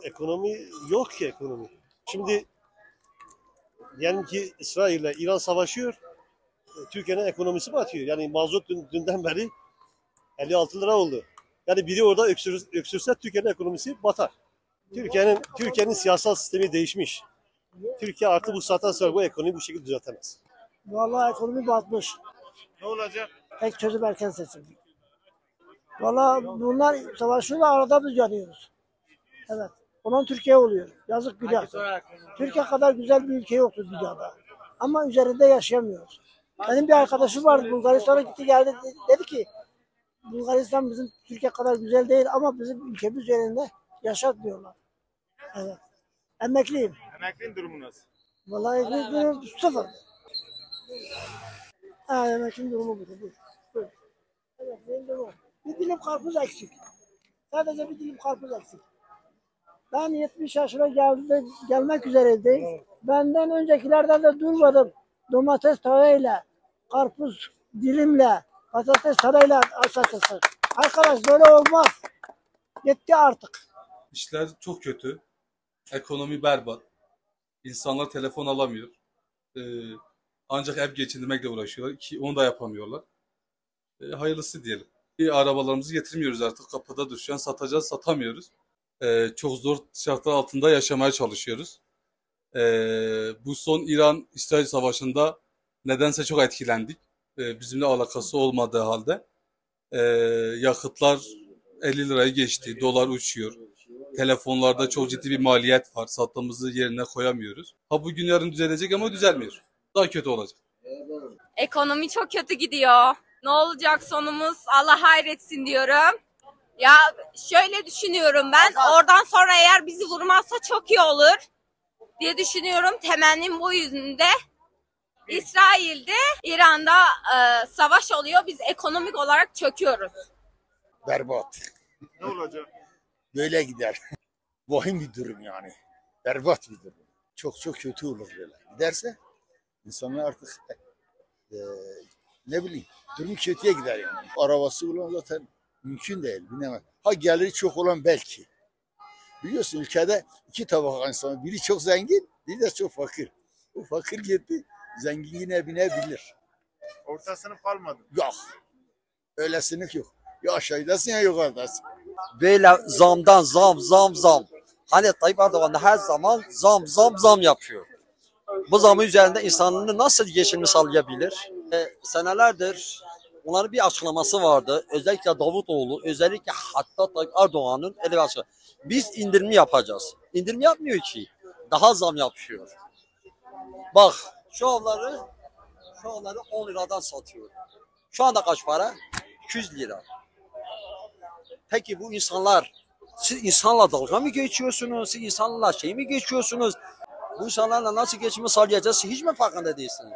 Ekonomi yok ki ekonomi. Şimdi diyelim ki İsrail ile İran savaşıyor. Türkiye'nin ekonomisi batıyor. Yani mazot dünden beri 56 lira oldu. Yani biri orada öksürse Türkiye'nin ekonomisi batar. Türkiye'nin siyasal sistemi değişmiş. Türkiye artık bu saatten sonra bu ekonomiyi bu şekilde düzeltemez. Vallahi ekonomi batmış. Ne olacak? Tek çözüm erken seçim. Vallahi bunlar savaşıyorlar, arada biz yanıyoruz. Evet. Olan Türkiye oluyor. Yazık günah. Türkiye kadar güzel bir ülke yoktur dünyada. Ama üzerinde yaşayamıyoruz. Benim bir arkadaşım vardı, Bulgaristan'a gitti geldi, dedi ki Bulgaristan bizim Türkiye kadar güzel değil ama bizim ülkemiz üzerinde yaşatmıyorlar. Evet. Emekliyim. Emeklinin durumu nasıl? Vallahi emekli durum sıfır. Ha, emeklinin durumu budur. Buyur. Emeklinin durumu. Bir dilim karpuz eksik. Sadece bir dilim karpuz eksik. Ben 70 yaşına gelmek üzereydim. Benden öncekilerden de durmadım. Domates tavayla, karpuz dilimle, patates tavayla satırsın. Arkadaş böyle olmaz. Yetti artık. İşler çok kötü. Ekonomi berbat. İnsanlar telefon alamıyor. Ee, Ancak ev geçindirmekle uğraşıyorlar ki onu da yapamıyorlar. Hayırlısı diyelim. Arabalarımızı getirmiyoruz artık. Kapıda düşen satacağız, satamıyoruz. Çok zor şartlar altında yaşamaya çalışıyoruz. Bu son İran-İsrail savaşında nedense çok etkilendik. Bizimle alakası olmadığı halde. Yakıtlar 50 liraya geçti, dolar uçuyor. Telefonlarda çok ciddi bir maliyet var. Sattığımızı yerine koyamıyoruz. Ha bugün yarın düzelecek ama düzelmiyor. Daha kötü olacak. Ekonomi çok kötü gidiyor. Ne olacak sonumuz? Allah hayretsin diyorum. Ya şöyle düşünüyorum ben. Oradan sonra eğer bizi vurmazsa çok iyi olur diye düşünüyorum. Temennim bu yüzünde. İsrail'de, İran'da savaş oluyor. Biz ekonomik olarak çöküyoruz. Berbat. Ne olacak? Böyle gider. Vahim bir durum yani. Berbat bir durum. Çok çok kötü olur böyle. Giderse insanlar artık ne bileyim durum kötüye gider yani. Arabası olan zaten mümkün değil. Bilemem. Ha geliri çok olan belki. Biliyorsun ülkede iki tabaka insan. Biri çok zengin, biri de çok fakir. O fakir gitti, zengin yine binebilir. Orta sınıf kalmadı. Yok. Öyle sınıf yok. Ya aşağıdasın ya yukarıdasın. Böyle zamdan zam. Hani Tayyip Erdoğan da her zaman zam yapıyor. Bu zamın üzerinde insanını nasıl geçimini sağlayabilir? Senelerdir onların bir açıklaması vardı. Özellikle Davutoğlu, özellikle hatta Tayyip Erdoğan'ın öyle açıklaması. Biz indirimi yapacağız. İndirim yapmıyor ki. Daha zam yapıyor. Bak şu avları 10 liradan satıyor. Şu anda kaç para? 200 lira. Peki bu insanlar, siz insanla dalga mı geçiyorsunuz? Siz insanla şey mi geçiyorsunuz? Bu insanlarla nasıl geçimi sağlayacağız? Hiç mi farkında değilsiniz?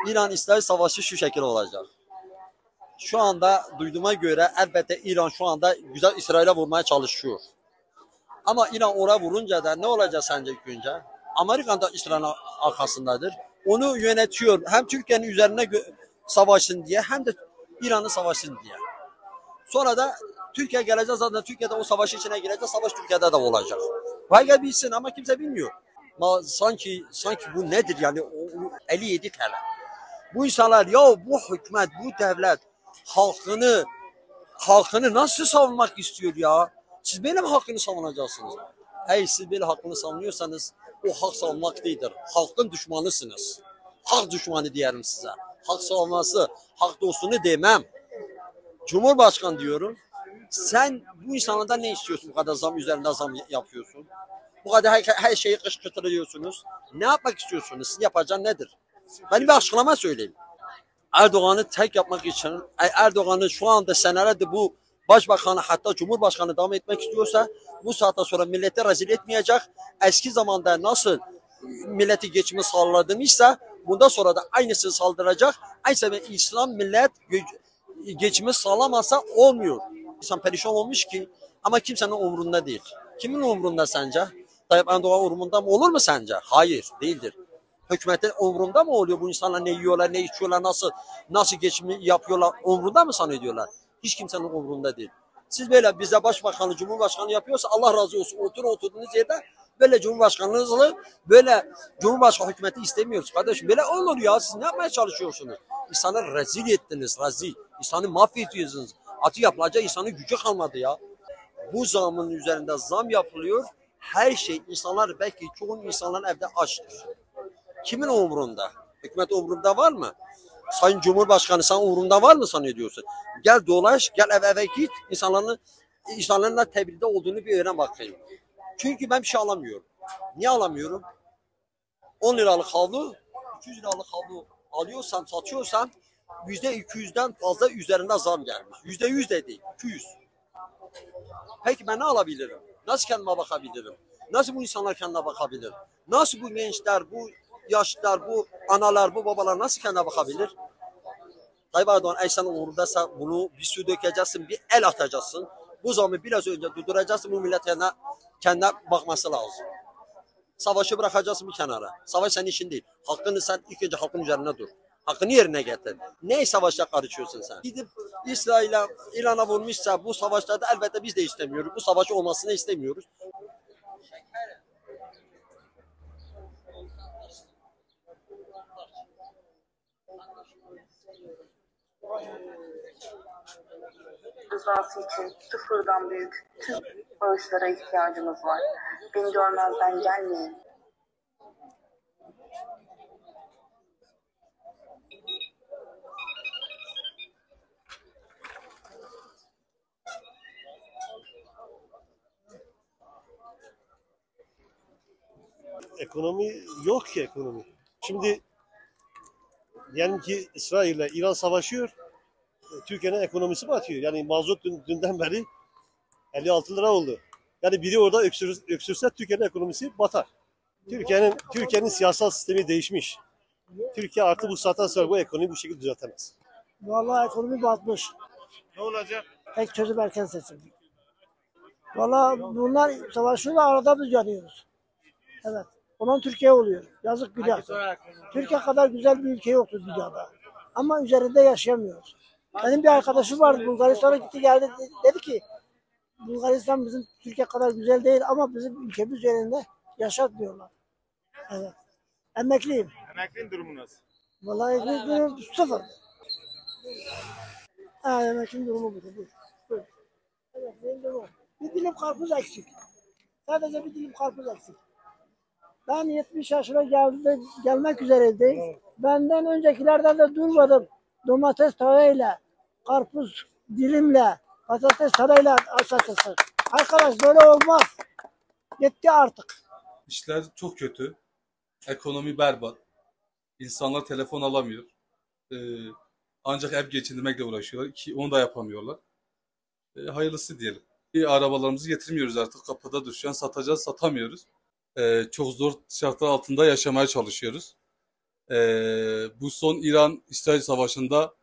İran-İsrail savaşı şu şekilde olacak. Şu anda duyduğuma göre elbette İran şu anda güzel İsrail'e vurmaya çalışıyor. Ama İran oraya vurunca da ne olacak sence ilk önce? Amerika da İsrail'in arkasındadır. Onu yönetiyor. Hem Türkiye'nin üzerine savaşsın diye hem de İran'ın savaşsın diye. Sonra da Türkiye gelecek zaten Türkiye'de o savaşın içine girecek. Savaş Türkiye'de de olacak. Vay bilsin ama kimse bilmiyor. Ama sanki bu nedir yani o 57 TL. Bu insanlar ya bu hükümet, bu devlet halkını nasıl savunmak istiyor ya? Siz benim hakkını savunacaksınız. Hey siz böyle hakkını savunuyorsanız o hak savunmak değildir. Halkın düşmanısınız. Hak düşmanı diyelim size. Hak savunması, hak dostunu demem. Cumhurbaşkanı diyorum. Sen bu insanlardan ne istiyorsun? Bu kadar zam üzerinde zam yapıyorsun. Bu kadar her şeyi kışkırtıyorsunuz. Ne yapmak istiyorsunuz? Sizin yapacağınız nedir? Ben bir açıklama söyleyeyim. Erdoğan'ı tek yapmak için, Erdoğan'ı şu anda senelerdir bu başbakanı hatta cumhurbaşkanı devam etmek istiyorsa bu saatten sonra milleti rezil etmeyecek. Eski zamanda nasıl milleti geçimi sağladıysa bundan sonra da aynısını saldıracak. Aynı zamanda İslam millet geçimi sağlamazsa olmuyor. İnsan perişan olmuş ki ama kimsenin umurunda değil. Kimin umurunda sence? Tayyip Erdoğan umurunda mı olur mu sence? Hayır, değildir. Hükümetin umurunda mı oluyor bu insanlar ne yiyorlar, ne içiyorlar, nasıl geçimi yapıyorlar umurunda mı sanıyorlar? Hiç kimsenin umurunda değil. Siz böyle bize başbakanı, cumhurbaşkanı yapıyorsa Allah razı olsun. Oturduğunuz yerde böyle cumhurbaşkanınızla böyle cumhurbaşkanı hükümeti istemiyoruz kardeşim. Böyle olur ya, siz ne yapmaya çalışıyorsunuz? İnsanı rezil ettiniz, rezil. İnsanı mahvediyorsunuz. Atı yapılacak insanın gücü kalmadı ya. Bu zamın üzerinde zam yapılıyor. Her şey, insanlar belki çoğun insanların evde açtır. Kimin umurunda? Hükümet umurunda var mı? Sayın Cumhurbaşkanı sen umurunda var mı zannediyorsun? Gel dolaş, gel eve git, insanların da tebliğde olduğunu bir öğren bakayım. Çünkü ben bir şey alamıyorum. Niye alamıyorum? 10 liralık havlu, 200 liralık havlu alıyorsan, satıyorsan %200'den fazla üzerinde zam gelmiş. %100 de değil, 200. Peki ben ne alabilirim? Nasıl kendime bakabilirim? Nasıl bu insanlar kendine bakabilir? Nasıl bu gençler, bu yaşlılar, bu analar, bu babalar nasıl kendine bakabilir? Tayyip Erdoğan eğer sen uğrundaysa bunu bir su dökeceksin, bir el atacaksın. Bu zamı biraz önce durduracaksın, bu millet kendine bakması lazım. Savaşı bırakacaksın bir kenara. Savaş senin işin değil. Hakkını sen ilk önce halkın üzerine dur. Hakkını yerine getir. Ne savaşa karışıyorsun sen? Gidip İran'a vurmuşsa bu savaşlarda elbette biz de istemiyoruz. Bu savaşı olmasını istemiyoruz. Rızası için sıfırdan büyük tüm bağışlara ihtiyacımız var. Beni görmezden gelmeyin. Ekonomi yok ki ekonomi. Şimdi diyelim ki İsrail ile İran savaşıyor. Türkiye'nin ekonomisi batıyor. Yani mazot dünden beri 56 lira oldu. Yani biri orada öksürse Türkiye'nin ekonomisi batar. Türkiye'nin siyasal sistemi değişmiş. Türkiye artık bu saatten sonra bu ekonomiyi bu şekilde düzeltemez. Vallahi ekonomi batmış. Ne olacak? Tek çözüm erken seçim. Vallahi bunlar savaşıyor da arada biz yanıyoruz. Evet. Onun Türkiye oluyor. Yazık günah. Türkiye kadar güzel bir ülke yoktur dünyada. Ama üzerinde yaşayamıyoruz. Benim bir arkadaşım vardı, Bulgaristan'a gitti geldi, dedi ki Bulgaristan bizim Türkiye kadar güzel değil ama bizim ülkemiz üzerinde yaşatmıyorlar. Evet. Emekliyim. Emeklinin durumu nasıl? Vallahi ekmeğim sıfır. Ha, emeklinin durumu budur. Buyur. Evet, benim durumu. Bir dilim karpuz eksik. Sadece bir dilim karpuz eksik. Ben 70 yaşına gelmek üzereydim. Benden öncekilerden de durmadım. Domates tavayla, karpuz dilimle, patates tavayla satırsın. Arkadaş böyle olmaz. Yetti artık. İşler çok kötü. Ekonomi berbat. İnsanlar telefon alamıyor. Ancak ev geçindirmekle uğraşıyorlar ki onu da yapamıyorlar. Hayırlısı diyelim. Arabalarımızı getirmiyoruz artık. Kapıda düşen satacağız, satamıyoruz. Çok zor şartlar altında yaşamaya çalışıyoruz. Bu son İran-İsrail savaşında